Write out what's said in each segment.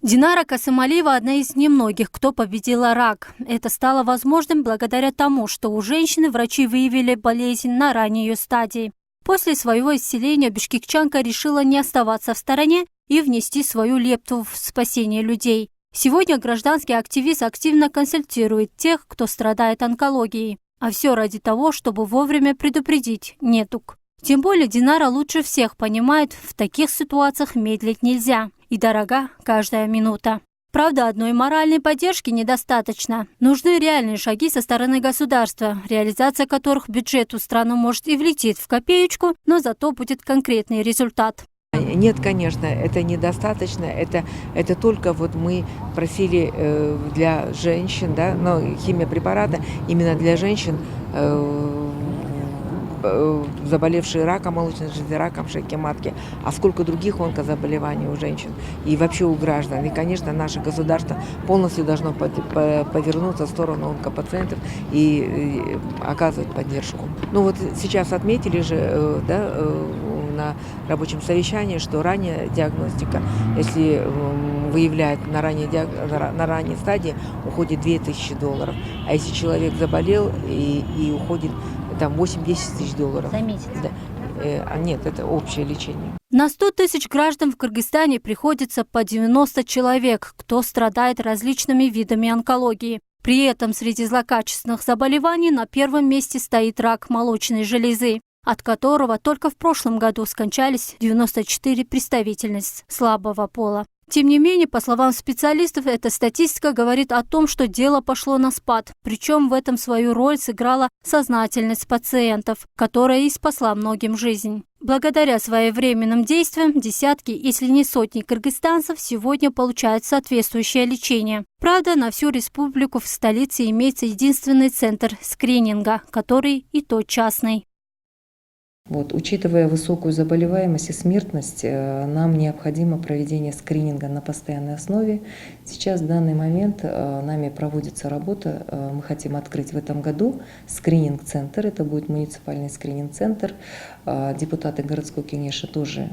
Динара Касымалиева – одна из немногих, кто победила рак. Это стало возможным благодаря тому, что у женщины врачи выявили болезнь на ранней ее стадии. После своего исцеления бишкекчанка решила не оставаться в стороне и внести свою лепту в спасение людей. Сегодня гражданский активист активно консультирует тех, кто страдает онкологией. А все ради того, чтобы вовремя предупредить недуг. Тем более Динара лучше всех понимает, в таких ситуациях медлить нельзя. И дорога каждая минута. Правда, одной моральной поддержки недостаточно. Нужны реальные шаги со стороны государства, реализация которых бюджету страны может и влетит в копеечку, но зато будет конкретный результат. Нет, конечно, это недостаточно. Это только вот мы просили для женщин, да, но химиопрепараты именно для женщин, заболевшие раком, молочной железы, раком шейки матки, а сколько других онкозаболеваний у женщин и вообще у граждан. И, конечно, наше государство полностью должно повернуться в сторону онкопациентов и оказывать поддержку. Ну вот сейчас отметили же, да, на рабочем совещании, что ранняя диагностика, если выявляют на ранней стадии, уходит $2000. А если человек заболел и уходит там 8-10 тысяч долларов. За месяц? Да. Нет, это общее лечение. На 100 тысяч граждан в Кыргызстане приходится по 90 человек, кто страдает различными видами онкологии. При этом среди злокачественных заболеваний на первом месте стоит рак молочной железы, от которого только в прошлом году скончались 94 представительниц слабого пола. Тем не менее, по словам специалистов, эта статистика говорит о том, что дело пошло на спад. Причем в этом свою роль сыграла сознательность пациентов, которая и спасла многим жизнь. Благодаря своевременным действиям десятки, если не сотни кыргызстанцев сегодня получают соответствующее лечение. Правда, на всю республику в столице имеется единственный центр скрининга, который и тот частный. Вот, учитывая высокую заболеваемость и смертность, нам необходимо проведение скрининга на постоянной основе. Сейчас в данный момент нами проводится работа. Мы хотим открыть в этом году скрининг-центр. Это будет муниципальный скрининг-центр. Депутаты городской кенеша тоже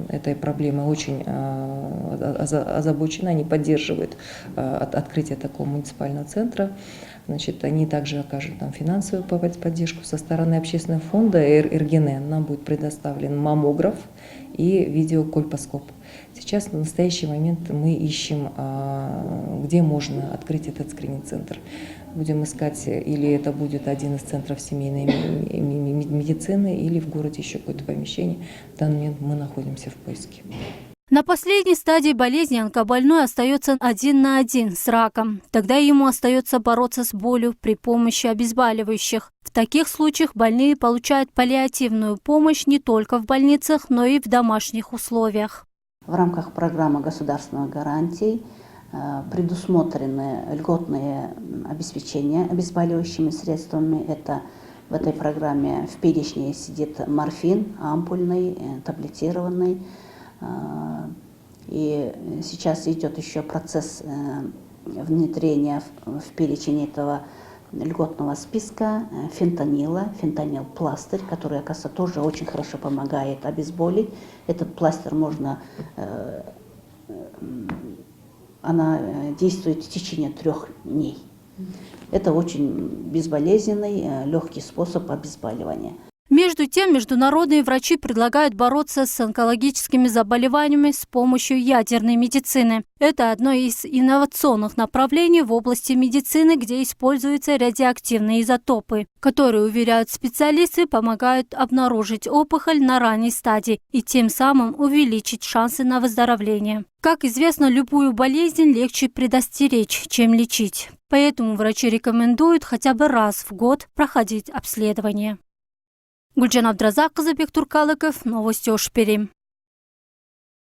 этой проблемой очень озабочены. Они поддерживают открытие такого муниципального центра. Значит, они также окажут нам финансовую поддержку со стороны общественного фонда РГН. Нам будет предоставлен маммограф и видеокольпоскоп. Сейчас в настоящий момент мы ищем, где можно открыть этот скрининг-центр. Будем искать, или это будет один из центров семейной медицины, или в городе еще какое-то помещение. В данный момент мы находимся в поиске. На последней стадии болезни онкобольной остается один на один с раком. Тогда ему остается бороться с болью при помощи обезболивающих. В таких случаях больные получают паллиативную помощь не только в больницах, но и в домашних условиях. В рамках программы государственных гарантий предусмотрены льготные обеспечения обезболивающими средствами. Это в этой программе в перечне сидит морфин, ампульный, таблетированный. И сейчас идет еще процесс внедрения в перечень этого льготного списка фентанила, фентанил-пластырь, который, оказывается, тоже очень хорошо помогает обезболить. Этот пластырь она действует в течение 3 дней. Это очень безболезненный, легкий способ обезболивания. Между тем, международные врачи предлагают бороться с онкологическими заболеваниями с помощью ядерной медицины. Это одно из инновационных направлений в области медицины, где используются радиоактивные изотопы, которые, уверяют специалисты, помогают обнаружить опухоль на ранней стадии и тем самым увеличить шансы на выздоровление. Как известно, любую болезнь легче предостеречь, чем лечить. Поэтому врачи рекомендуют хотя бы раз в год проходить обследование. Гульжан Абдразак, Бектуркалыков, новости Ошпери.